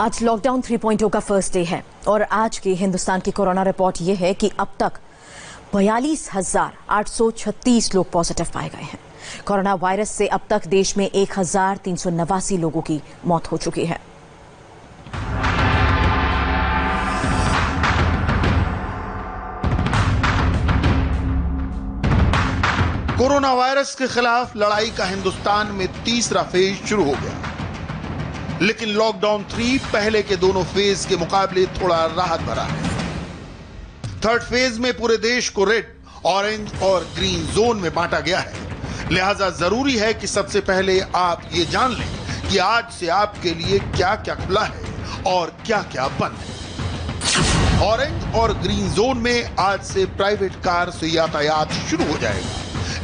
आज लॉकडाउन 3.0 का first day है और आज की हिंदुस्तान की कोरोना रिपोर्ट ये है कि अब तक 42,836 लोग पॉजिटिव पाए गए हैं। कोरोना वायरस से अब तक देश में 1,389 लोगों की मौत हो चुकी है। कोरोना वायरस के खिलाफ लड़ाई का हिंदुस्तान में तीसरा फेज शुरू हो गया, लेकिन लॉकडाउन 3 पहले के दोनों फेज के मुकाबले थोड़ा राहत भरा है। थर्ड फेज में पूरे देश को रेड, ऑरेंज और ग्रीन जोन में बांटा गया है। लिहाजा जरूरी है कि सबसे पहले आप ये जान लें कि आज से आपके लिए क्या क्या खुला है और क्या क्या बंद है। ऑरेंज और ग्रीन जोन में आज से प्राइवेट कार से यातायात शुरू हो जाएगा,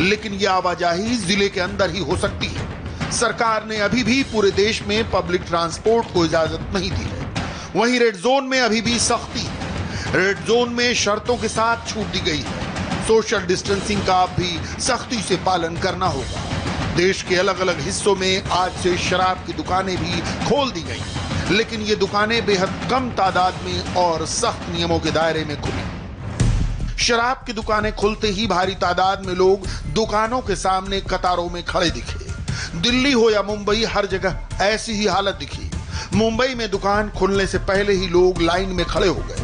लेकिन यह आवाजाही जिले के अंदर ही हो सकती है। सरकार ने अभी भी पूरे देश में पब्लिक ट्रांसपोर्ट को इजाजत नहीं दी है। वहीं रेड जोन में अभी भी सख्ती है। रेड जोन में शर्तों के साथ छूट दी गई है। सोशल डिस्टेंसिंग का भी सख्ती से पालन करना होगा। देश के अलग अलग हिस्सों में आज से शराब की दुकानें भी खोल दी गई, लेकिन ये दुकानें बेहद कम तादाद में और सख्त नियमों के दायरे में खुली। शराब की दुकानें खुलते ही भारी तादाद में लोग दुकानों के सामने कतारों में खड़े दिखे। दिल्ली हो या मुंबई, हर जगह ऐसी ही हालत दिखी। मुंबई में दुकान खुलने से पहले ही लोग लाइन में खड़े हो गए।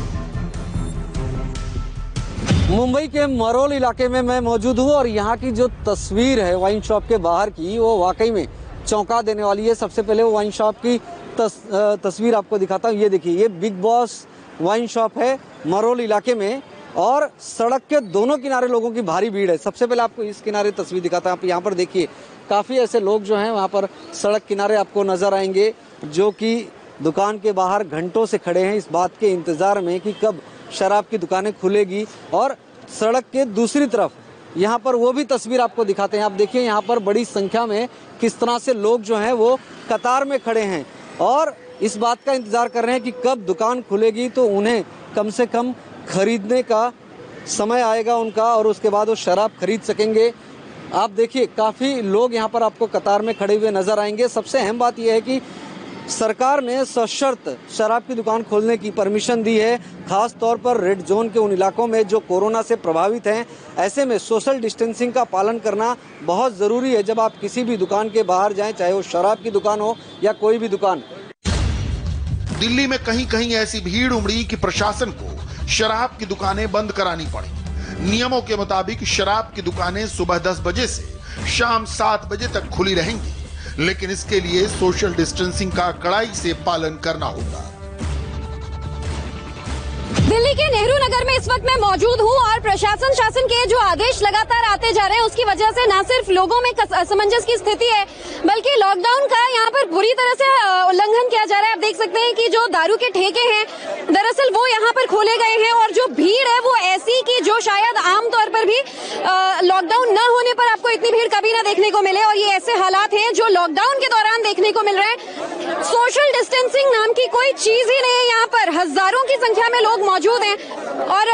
मुंबई के मरोल इलाके में मैं मौजूद हूँ और यहाँ की जो तस्वीर है वाइन शॉप के बाहर की, वो वाकई में चौंका देने वाली है। सबसे पहले वो वाइन शॉप की तस्वीर आपको दिखाता हूँ। ये देखिए, ये बिग बॉस वाइन शॉप है मरोल इलाके में और सड़क के दोनों किनारे लोगों की भारी भीड़ है। सबसे पहले आपको इस किनारे तस्वीर दिखाता हूँ। आप यहाँ पर देखिए, काफ़ी ऐसे लोग जो हैं वहाँ पर सड़क किनारे आपको नजर आएंगे, जो कि दुकान के बाहर घंटों से खड़े हैं इस बात के इंतज़ार में कि कब शराब की दुकानें खुलेगी। और सड़क के दूसरी तरफ यहाँ पर वो भी तस्वीर आपको दिखाते हैं। आप देखिए यहाँ पर बड़ी संख्या में किस तरह से लोग जो हैं वो कतार में खड़े हैं और इस बात का इंतज़ार कर रहे हैं कि कब दुकान खुलेगी तो उन्हें कम से कम खरीदने का समय आएगा उनका और उसके बाद वो शराब खरीद सकेंगे। आप देखिए, काफ़ी लोग यहाँ पर आपको कतार में खड़े हुए नजर आएंगे। सबसे अहम बात यह है कि सरकार ने सशर्त शराब की दुकान खोलने की परमिशन दी है, खास तौर पर रेड जोन के उन इलाकों में जो कोरोना से प्रभावित हैं। ऐसे में सोशल डिस्टेंसिंग का पालन करना बहुत ज़रूरी है जब आप किसी भी दुकान के बाहर जाएं, चाहे वो शराब की दुकान हो या कोई भी दुकान। दिल्ली में कहीं कहीं ऐसी भीड़ उमड़ी कि प्रशासन को शराब की दुकानें बंद करानी पड़ी। नियमों के मुताबिक शराब की दुकानें सुबह 10 बजे से शाम 7 बजे तक खुली रहेंगी, लेकिन इसके लिए सोशल डिस्टेंसिंग का कड़ाई से पालन करना होगा। दिल्ली के नेहरू नगर में इस वक्त मैं मौजूद हूँ और प्रशासन शासन के जो आदेश लगातार आते जा रहे हैं उसकी वजह से न सिर्फ लोगों में असमंजस की स्थिति है, बल्कि लॉकडाउन का यहाँ पर बुरी तरह से उल्लंघन किया जा रहा है। आप देख सकते हैं कि जो दारू के ठेके हैं दरअसल वो यहाँ पर खोले गए हैं और जो भीड़ है वो ऐसी कि जो शायद आमतौर पर भी लॉकडाउन न होने पर आपको इतनी भीड़ कभी ना देखने को मिले। और ये ऐसे हालात हैं जो लॉकडाउन के दौरान देखने को मिल रहे हैं। सोशल डिस्टेंसिंग नाम की कोई चीज ही नहीं है। यहाँ पर हजारों की संख्या में लोग मौजूद हैं और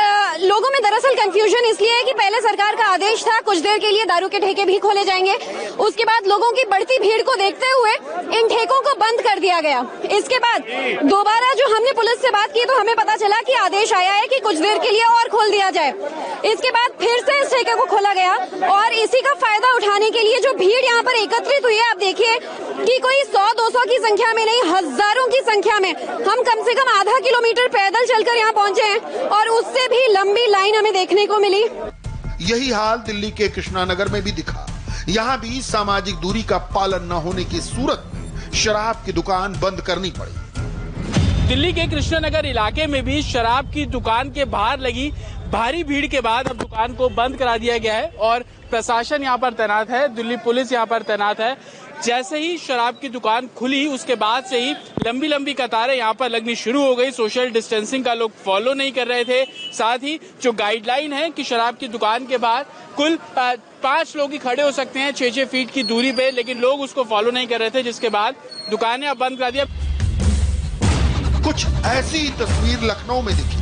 लोगों में दरअसल कंफ्यूजन इसलिए है कि पहले सरकार का आदेश था कुछ देर के लिए दारू के ठेके भी खोले जाएंगे, उसके बाद लोगों की बढ़ती भीड़ को देखते हुए इन ठेकों को बंद कर दिया गया। इसके बाद दोबारा जो हमने पुलिस से बात की तो हमें पता चला कि आदेश आया है कि कुछ देर के लिए और खोल दिया जाए। इसके बाद फिर से इस ठेके को खोला गया और इसी का फायदा उठाने के लिए जो भीड़ यहाँ पर एकत्रित हुई है, आप देखिए कि कोई 100-200 की संख्या में नहीं, हजारों की संख्या में हम कम से कम आधा किलोमीटर पैदल चलकर यहाँ पहुंचे हैं और उससे भी लंबी लाइन हमें देखने को मिली। यही हाल दिल्ली के कृष्णानगर में भी दिखा। यहाँ भी सामाजिक दूरी का पालन न होने की सूरत में शराब की दुकान बंद करनी पड़ी। दिल्ली के कृष्णानगर इलाके में भी शराब की दुकान के बाहर लगी भारी भीड़ के बाद अब दुकान को बंद करा दिया गया है और प्रशासन यहाँ पर तैनात है, दिल्ली पुलिस यहाँ पर तैनात है। जैसे ही शराब की दुकान खुली उसके बाद से ही लंबी लंबी कतारें यहाँ पर लगनी शुरू हो गई। सोशल डिस्टेंसिंग का लोग फॉलो नहीं कर रहे थे। साथ ही जो गाइडलाइन है कि शराब की दुकान के बाहर कुल 5 लोग ही खड़े हो सकते हैं 6-6 फीट की दूरी पे, लेकिन लोग उसको फॉलो नहीं कर रहे थे, जिसके बाद दुकानें अब बंद करा दिया। कुछ ऐसी तस्वीर लखनऊ में दिखी।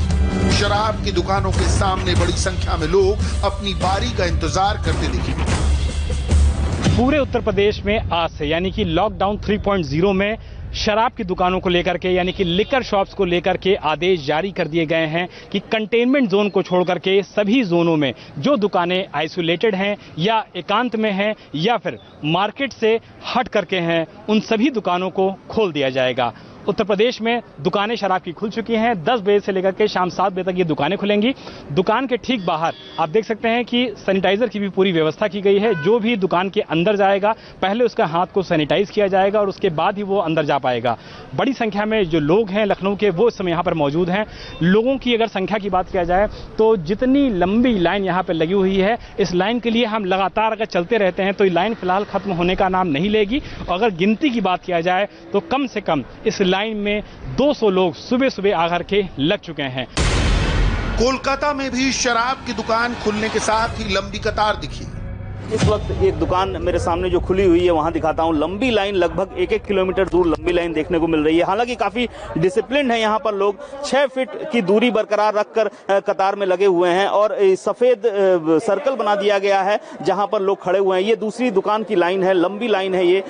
शराब की दुकानों के सामने बड़ी संख्या में लोग अपनी बारी का इंतजार करते दिखे। पूरे उत्तर प्रदेश में आज से यानी कि लॉकडाउन 3.0 में शराब की दुकानों को लेकर के यानी कि लिकर शॉप्स को लेकर के आदेश जारी कर दिए गए हैं कि कंटेनमेंट जोन को छोड़कर के सभी जोनों में जो दुकानें आइसोलेटेड हैं या एकांत में हैं या फिर मार्केट से हट करके हैं, उन सभी दुकानों को खोल दिया जाएगा। उत्तर प्रदेश में दुकानें शराब की खुल चुकी हैं। 10 बजे से लेकर के शाम 7 बजे तक ये दुकानें खुलेंगी। दुकान के ठीक बाहर आप देख सकते हैं कि सैनिटाइजर की भी पूरी व्यवस्था की गई है। जो भी दुकान के अंदर जाएगा पहले उसका हाथ को सैनिटाइज किया जाएगा और उसके बाद ही वो अंदर जा पाएगा। बड़ी संख्या में जो लोग हैं लखनऊ के वो इस समय यहाँ पर मौजूद हैं। लोगों की अगर संख्या की बात किया जाए तो जितनी लंबी लाइन यहाँ पर लगी हुई है, इस लाइन के लिए हम लगातार अगर चलते रहते हैं तो ये लाइन फिलहाल खत्म होने का नाम नहीं लेगी। अगर गिनती की बात किया जाए तो कम से कम इस लाइन में 200 लोग सुबह सुबह आकर के लग चुके हैं। कोलकाता में भी शराब की दुकान खुलने के साथ ही लंबी कतार दिखी। इस वक्त एक दुकान मेरे सामने जो खुली हुई है वहां दिखाता हूं। लंबी लाइन, लगभग 1-1 किलोमीटर दूर लंबी लाइन देखने को मिल रही है। हालांकि काफी डिसिप्लिन है यहाँ पर लोग। 6 फीट की दूरी बरकरार रखकर कतार में लगे हुए हैं और सफेद सर्कल बना दिया गया है जहां पर लोग खड़े हुए हैं। ये दूसरी दुकान की लाइन है, लंबी लाइन है ये।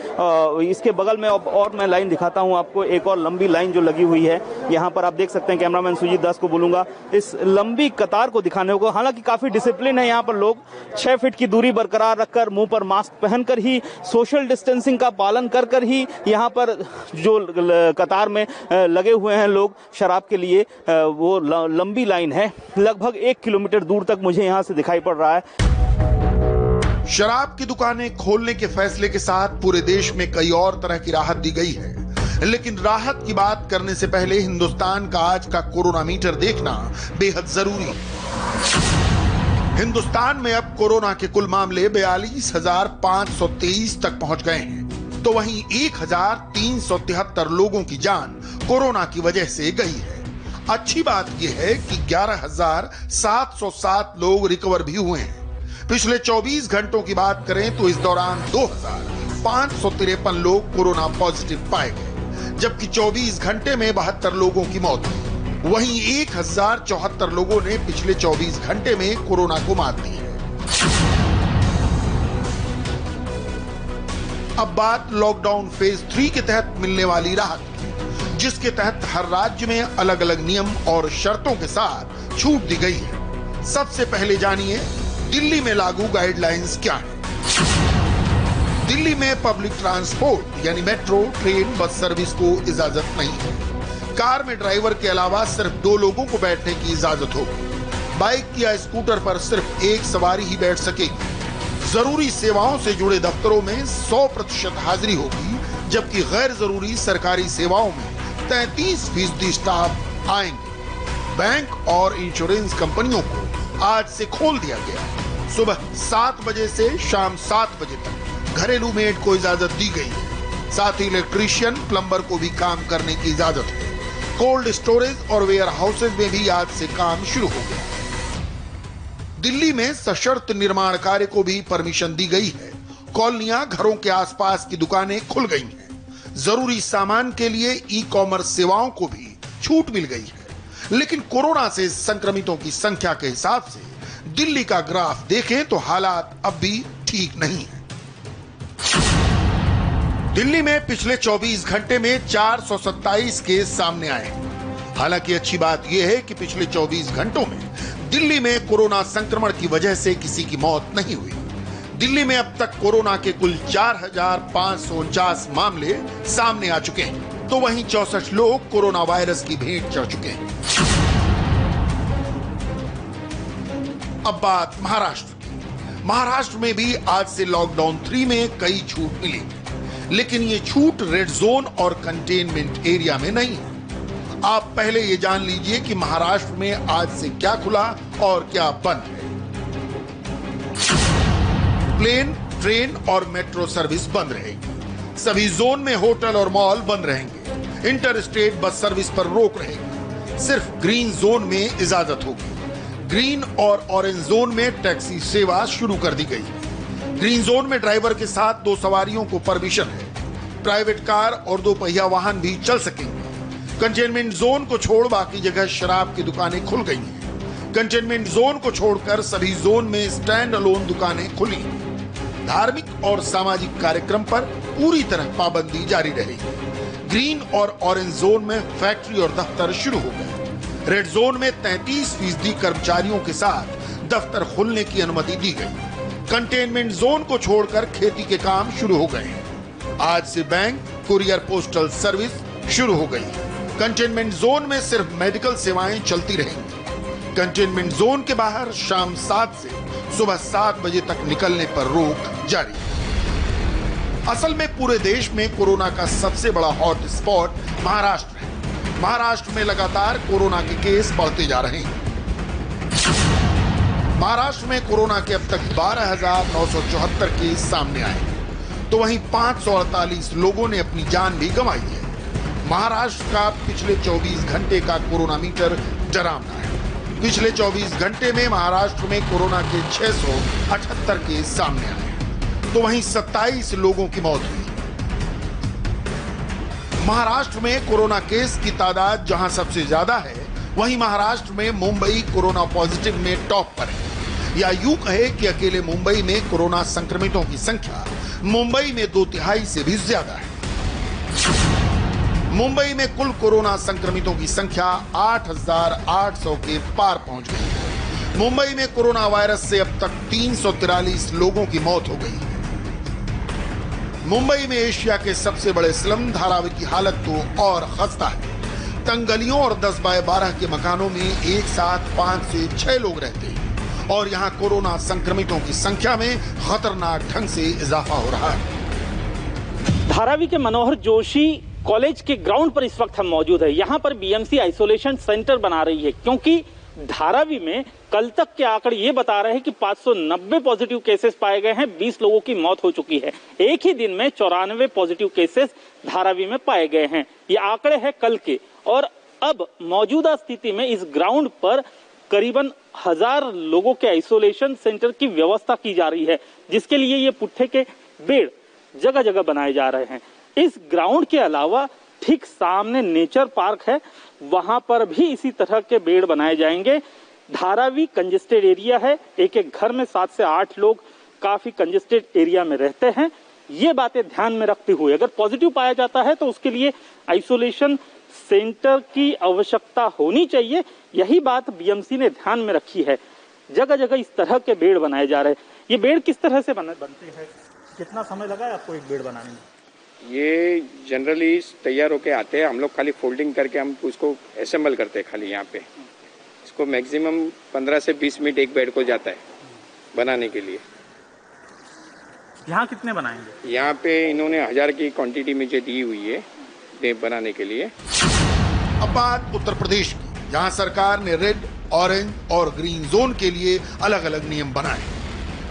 इसके बगल में और मैं लाइन दिखाता हूँ आपको, एक और लंबी लाइन जो लगी हुई है यहाँ पर। आप देख सकते हैं, कैमरामैन सुजीत दास को बोलूंगा इस लंबी कतार को दिखाने को। हालांकि काफी डिसिप्लिन है यहाँ पर लोग। 6 फीट की दूरी बरकरार रखकर, मुंह पर मास्क पहनकर ही, सोशल डिस्टेंसिंग का पालन कर ही यहाँ पर जो कतार में लगे हुए हैं लोग शराब के लिए, वो लंबी लाइन है। लगभग 1 किलोमीटर दूर तक मुझे यहाँ से दिखाई पड़ रहा है। शराब की दुकानें खोलने के फैसले के साथ पूरे देश में कई और तरह की राहत दी गई है, लेकिन राहत की बात करने से पहले हिंदुस्तान का आज का कोरोना मीटर देखना बेहद जरूरी है। हिंदुस्तान में अब कोरोना के कुल मामले 42,523 तक पहुंच गए हैं, तो वहीं 1,373 लोगों की जान कोरोना की वजह से गई है। अच्छी बात यह है कि 11,707 लोग रिकवर भी हुए हैं। पिछले 24 घंटों की बात करें तो इस दौरान 2,553 लोग कोरोना पॉजिटिव पाए गए, जबकि 24 घंटे में 72 लोगों की मौत हुई। वहीं 1,074 लोगों ने पिछले 24 घंटे में कोरोना को मात दी है। अब बात लॉकडाउन फेज 3 के तहत मिलने वाली राहत की, जिसके तहत हर राज्य में अलग अलग नियम और शर्तों के साथ छूट दी गई है। सबसे पहले जानिए दिल्ली में लागू गाइडलाइंस क्या है। दिल्ली में पब्लिक ट्रांसपोर्ट यानी मेट्रो, ट्रेन, बस सर्विस को इजाजत नहीं है। कार में ड्राइवर के अलावा सिर्फ 2 लोगों को बैठने की इजाजत होगी। बाइक या स्कूटर पर सिर्फ 1 सवारी ही बैठ सकेगी। जरूरी सेवाओं से जुड़े दफ्तरों में 100% हाजिरी होगी, जबकि गैर जरूरी सरकारी सेवाओं में 33% स्टाफ आएंगे। बैंक और इंश्योरेंस कंपनियों को आज से खोल दिया गया। सुबह 7 बजे से शाम 7 बजे तक घरेलू मेड को इजाजत दी गई है। साथ ही इलेक्ट्रीशियन, प्लम्बर को भी काम करने की इजाजत है। कोल्ड स्टोरेज और वेयर हाउसेज में भी आज से काम शुरू हो गया। दिल्ली में सशर्त निर्माण कार्य को भी परमिशन दी गई है। कॉलोनियां, घरों के आसपास की दुकानें खुल गई हैं। जरूरी सामान के लिए ई-कॉमर्स सेवाओं को भी छूट मिल गई है। लेकिन कोरोना से संक्रमितों की संख्या के हिसाब से दिल्ली का ग्राफ देखें तो हालात अब भी ठीक नहीं है। दिल्ली में पिछले 24 घंटे में 427 केस सामने आए। हालांकि अच्छी बात यह है कि पिछले 24 घंटों में दिल्ली में कोरोना संक्रमण की वजह से किसी की मौत नहीं हुई। दिल्ली में अब तक कोरोना के कुल 4,549 मामले सामने आ चुके हैं, तो वहीं 64 लोग कोरोना वायरस की भेंट चढ़ चुके हैं। अब बात महाराष्ट्र की। महाराष्ट्र में भी आज से लॉकडाउन 3 में कई छूट मिली, लेकिन ये छूट रेड जोन और कंटेनमेंट एरिया में नहीं है। आप पहले ये जान लीजिए कि महाराष्ट्र में आज से क्या खुला और क्या बंद है। प्लेन, ट्रेन और मेट्रो सर्विस बंद रहेगी। सभी जोन में होटल और मॉल बंद रहेंगे। इंटर स्टेट बस सर्विस पर रोक रहेगी। सिर्फ ग्रीन जोन में इजाजत होगी। ग्रीन और ऑरेंज जोन में टैक्सी सेवा शुरू कर दी गई है। ग्रीन जोन में ड्राइवर के साथ 2 सवारियों को परमिशन है। प्राइवेट कार और 2 पहिया वाहन भी चल सकेंगे। कंटेनमेंट जोन को छोड़ बाकी जगह शराब की दुकानें खुल गई हैं। कंटेनमेंट जोन को छोड़कर सभी जोन में स्टैंड अलोन दुकानें खुली हैं। धार्मिक और सामाजिक कार्यक्रम पर पूरी तरह पाबंदी जारी रहेगी। ग्रीन और ऑरेंज जोन में फैक्ट्री और दफ्तर शुरू हो गए। रेड जोन में 33% कर्मचारियों के साथ दफ्तर खोलने की अनुमति दी गई। कंटेनमेंट जोन को छोड़कर खेती के काम शुरू हो गए। आज से बैंक, कुरियर, पोस्टल सर्विस शुरू हो गई। कंटेनमेंट जोन में सिर्फ मेडिकल सेवाएं चलती रहेंगी। कंटेनमेंट जोन के बाहर शाम 7 से सुबह 7 बजे तक निकलने पर रोक जारी। असल में पूरे देश में कोरोना का सबसे बड़ा हॉट स्पॉट महाराष्ट्र है। महाराष्ट्र में लगातार कोरोना के केस बढ़ते जा रहे हैं। महाराष्ट्र में कोरोना के अब तक 12,974 केस सामने आए, तो वहीं 548 लोगों ने अपनी जान भी गंवाई है। महाराष्ट्र का पिछले 24 घंटे का कोरोना मीटर डरावना है। पिछले 24 घंटे में महाराष्ट्र में कोरोना के 678 केस सामने आए, तो वहीं 27 लोगों की मौत हुई। महाराष्ट्र में कोरोना केस की तादाद जहां सबसे ज्यादा है, वहीं महाराष्ट्र में मुंबई कोरोना पॉजिटिव में टॉप पर है। या यूं कहे कि अकेले मुंबई में कोरोना संक्रमितों की संख्या मुंबई में 2/3 से भी ज्यादा है। मुंबई में कुल कोरोना संक्रमितों की संख्या 8,800 के पार पहुंच गई है। मुंबई में कोरोना वायरस से अब तक 343 लोगों की मौत हो गई है। मुंबई में एशिया के सबसे बड़े स्लम धारावी की हालत तो और खस्ता है। तंग गलियों और 10 बाय 12 के मकानों में एक साथ 5 से 6 लोग रहते हैं और यहाँ कोरोना संक्रमितों की संख्या में खतरनाक ढंग से इजाफा हो रहा है। धारावी के मनोहर जोशी कॉलेज के ग्राउंड पर इस वक्त हम मौजूद है। यहाँ पर बीएमसी आइसोलेशन सेंटर बना रही है, क्योंकि धारावी में कल तक के आंकड़े ये बता रहे हैं कि 590 पॉजिटिव केसेस पाए गए हैं, 20 लोगों की मौत हो चुकी है। एक ही दिन में 94 पॉजिटिव केसेस धारावी में पाए गए हैं। ये आंकड़े हैं कल के। और अब मौजूदा स्थिति में इस ग्राउंड पर करीबन 1000 लोगों के आइसोलेशन सेंटर की व्यवस्था की जा रही है, जिसके लिए ये पुट्ठे के बेड जगह जगह बनाए जा रहे हैं। इस ग्राउंड के अलावा ठीक सामने नेचर पार्क है, वहां पर भी इसी तरह के बेड बनाए जाएंगे। धारावी कंजेस्टेड एरिया है, एक एक घर में 7 से 8 लोग काफी कंजेस्टेड एरिया में रहते हैं। ये बातें ध्यान में रखते हुए अगर पॉजिटिव पाया जाता है तो उसके लिए आइसोलेशन सेंटर की आवश्यकता होनी चाहिए। यही बात बीएमसी ने ध्यान में रखी है। जगह जगह इस तरह के बेड बनाए जा रहे हैं। ये बेड किस तरह से बनते हैं? कितना समय लगा है आपको एक बेड बनाने में? ये जनरली तैयार होके आते हैं, हम लोग खाली फोल्डिंग करके हम उसको असेंबल करते हैं खाली यहाँ पे। इसको मैक्सिमम 15 से 20 मिनट एक बेड को जाता है बनाने के लिए। यहाँ कितने बनाएंगे? यहाँ पे इन्होंने 1000 की क्वांटिटी मुझे दी हुई है बनाने के लिए। अब बात उत्तर प्रदेश की, जहाँ सरकार ने रेड, ऑरेंज और ग्रीन जोन के लिए अलग अलग नियम बनाए।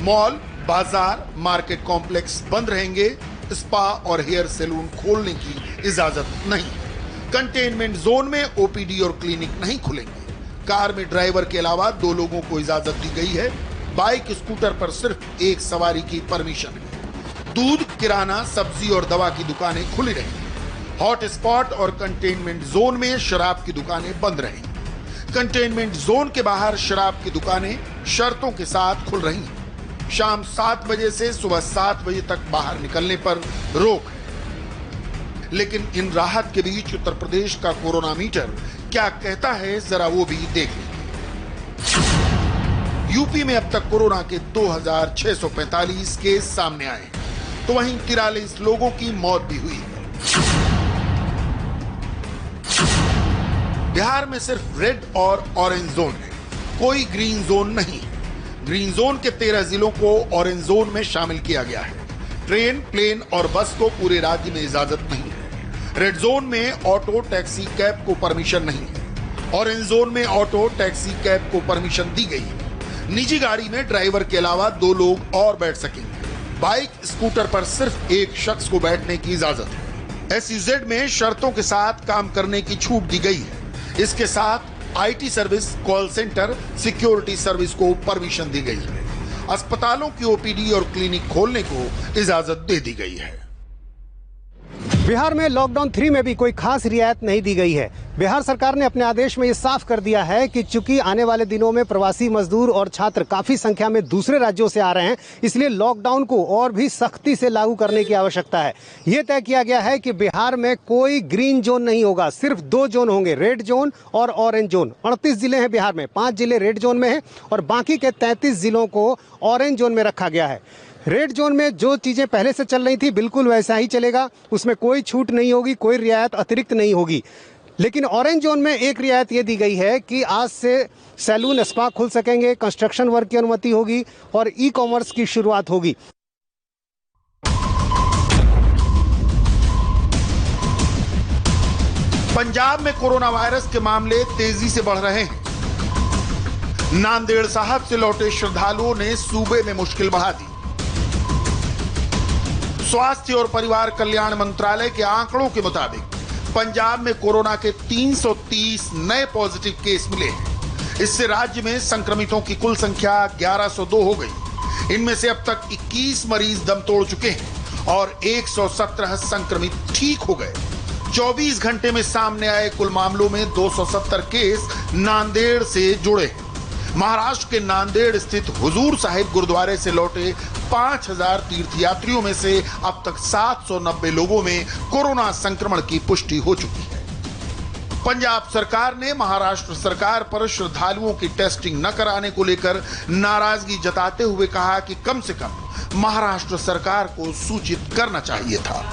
मॉल, बाजार, मार्केट कॉम्प्लेक्स बंद रहेंगे। स्पा और हेयर सैलून खोलने की इजाजत नहीं। कंटेनमेंट जोन में ओपीडी और क्लिनिक नहीं खुलेंगे। कार में ड्राइवर के अलावा 2 लोगों को इजाजत दी गई है। बाइक, स्कूटर पर सिर्फ एक सवारी की परमिशन है। दूध, किराना, सब्जी और दवा की दुकानें खुली रहेंगी। हॉट स्पॉट और कंटेनमेंट जोन में शराब की दुकानें बंद रहेंगी। कंटेनमेंट जोन के बाहर शराब की दुकानें शर्तों के साथ खुल रही हैं। शाम 7 बजे से सुबह 7 बजे तक बाहर निकलने पर रोक है। लेकिन इन राहत के बीच उत्तर प्रदेश का कोरोना मीटर क्या कहता है, जरा वो भी देख लीजिए। यूपी में अब तक कोरोना के 2645 केस सामने आए, तो वहीं 43 लोगों की मौत भी हुई है। बिहार में सिर्फ रेड और ऑरेंज जोन है, कोई ग्रीन जोन नहीं है। ग्रीन जोन के 13 जिलों को ऑरेंज जोन में शामिल किया गया है। ट्रेन, प्लेन और बस को पूरे राज्य में इजाजत नहीं है। रेड जोन में ऑटो, टैक्सी, कैब को परमिशन नहीं है। ऑरेंज जोन में ऑटो, टैक्सी, कैब को परमिशन दी गई है। निजी गाड़ी में ड्राइवर के अलावा 2 लोग और बैठ सकेंगे। बाइक, स्कूटर पर सिर्फ एक शख्स को बैठने की इजाजत है। SEZ में शर्तों के साथ काम करने की छूट दी गई है। इसके साथ IT service, call centre, security service को परमिशन दी गई है। अस्पतालों की OPD और क्लिनिक खोलने को इजाजत दे दी गई है। बिहार में लॉकडाउन 3 में भी कोई खास रियायत नहीं दी गई है। बिहार सरकार ने अपने आदेश में ये साफ कर दिया है कि चूंकि आने वाले दिनों में प्रवासी मजदूर और छात्र काफी संख्या में दूसरे राज्यों से आ रहे हैं, इसलिए लॉकडाउन को और भी सख्ती से लागू करने की आवश्यकता है। ये तय किया गया है कि बिहार में कोई ग्रीन जोन नहीं होगा, सिर्फ 2 जोन होंगे, रेड जोन और ऑरेंज जोन। 38 जिले हैं बिहार में, 5 जिले रेड जोन में हैं और बाकी के 33 जिलों को ऑरेंज जोन में रखा गया है। रेड जोन में जो चीजें पहले से चल रही थी बिल्कुल वैसा ही चलेगा, उसमें कोई छूट नहीं होगी, कोई रियायत अतिरिक्त नहीं होगी। लेकिन ऑरेंज जोन में एक रियायत ये दी गई है कि आज से सैलून, स्पा खुल सकेंगे, कंस्ट्रक्शन वर्क की अनुमति होगी और ई कॉमर्स की शुरुआत होगी। पंजाब में कोरोना वायरस के मामले तेजी से बढ़ रहे हैं। नांदेड़ साहब से लौटे श्रद्धालुओं ने सूबे में मुश्किल बढ़ा दी। स्वास्थ्य और परिवार कल्याण मंत्रालय के आंकड़ों के मुताबिक पंजाब में कोरोना के 330 नए पॉजिटिव केस मिले हैं। इससे राज्य में संक्रमितों की कुल संख्या 1102 हो गई। इनमें से अब तक 21 मरीज दम तोड़ चुके हैं और 117 संक्रमित ठीक हो गए। 24 घंटे में सामने आए कुल मामलों में 270 केस नांदेड़ से जुड़े हैं। महाराष्ट्र के नांदेड़ स्थित हुजूर साहिब गुरुद्वारे से लौटे 5000 तीर्थयात्रियों में से अब तक 790 लोगों में कोरोना संक्रमण की पुष्टि हो चुकी है। पंजाब सरकार ने महाराष्ट्र सरकार पर श्रद्धालुओं की टेस्टिंग न कराने को लेकर नाराजगी जताते हुए कहा कि कम से कम महाराष्ट्र सरकार को सूचित करना चाहिए था।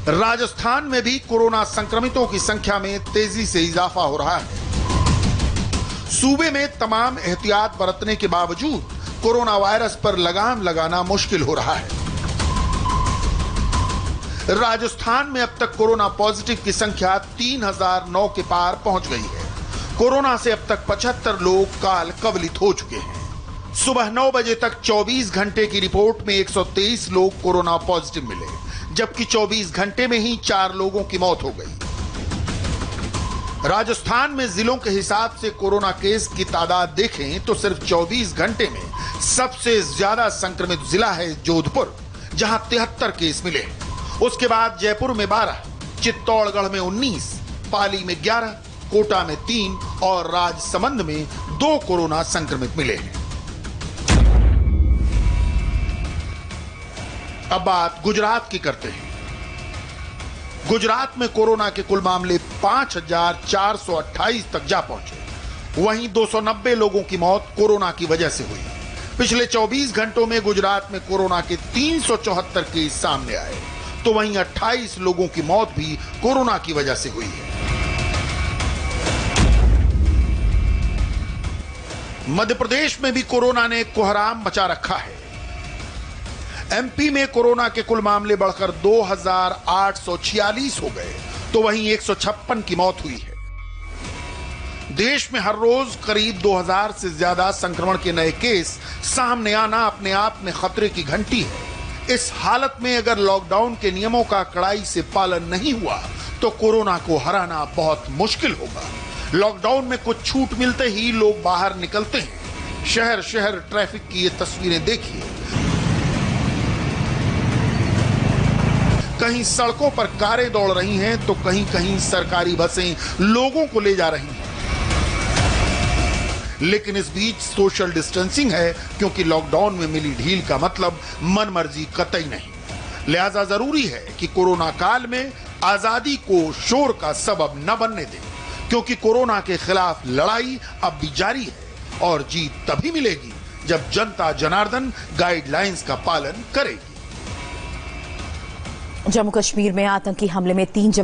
राजस्थान में भी कोरोना संक्रमितों की संख्या में तेजी से इजाफा हो रहा है। सूबे में तमाम एहतियात बरतने के बावजूद कोरोना वायरस पर लगाम लगाना मुश्किल हो रहा है। राजस्थान में अब तक कोरोना पॉजिटिव की संख्या 3009 के पार पहुंच गई है। कोरोना से अब तक 75 लोग काल कवलित हो चुके हैं। सुबह 9 बजे तक 24 घंटे की रिपोर्ट में 123 लोग कोरोना पॉजिटिव मिले, जबकि 24 घंटे में ही 4 लोगों की मौत हो गई। राजस्थान में जिलों के हिसाब से कोरोना केस की तादाद देखें तो सिर्फ 24 घंटे में सबसे ज्यादा संक्रमित जिला है जोधपुर, जहां 73 केस मिले। उसके बाद जयपुर में 12, चित्तौड़गढ़ में 19, पाली में 11, कोटा में 3 और राजसमंद में 2 कोरोना संक्रमित मिले हैं। अब बात गुजरात की करते हैं। गुजरात में कोरोना के कुल मामले 5428 तक जा पहुंचे। वहीं 290 लोगों की मौत कोरोना की वजह से हुई। पिछले 24 घंटों में गुजरात में कोरोना के 374 केस सामने आए, तो वहीं 28 लोगों की मौत भी कोरोना की वजह से हुई है। मध्य प्रदेश में भी कोरोना ने कोहराम मचा रखा है। एमपी में कोरोना के कुल मामले बढ़कर 2846 हो गए, तो वहीं 156 की मौत हुई है। देश में हर रोज करीब 2000 से ज्यादा संक्रमण के नए केस सामने आना अपने आप में खतरे की घंटी है। इस हालत में अगर लॉकडाउन के नियमों का कड़ाई से पालन नहीं हुआ तो कोरोना को हराना बहुत मुश्किल होगा। लॉकडाउन में कुछ छूट मिलते ही लोग बाहर निकलते हैं। शहर शहर ट्रैफिक की ये तस्वीरें देखिए। कहीं सड़कों पर कारें दौड़ रही हैं तो कहीं कहीं सरकारी बसें लोगों को ले जा रही हैं। लेकिन इस बीच सोशल डिस्टेंसिंग है, क्योंकि लॉकडाउन में मिली ढील का मतलब मनमर्जी कतई नहीं। लिहाजा जरूरी है कि कोरोना काल में आजादी को शोर का सबब न बनने दें, क्योंकि कोरोना के खिलाफ लड़ाई अब भी जारी है और जीत तभी मिलेगी जब जनता जनार्दन गाइडलाइंस का पालन करेगी। जम्मू कश्मीर में आतंकी हमले में 3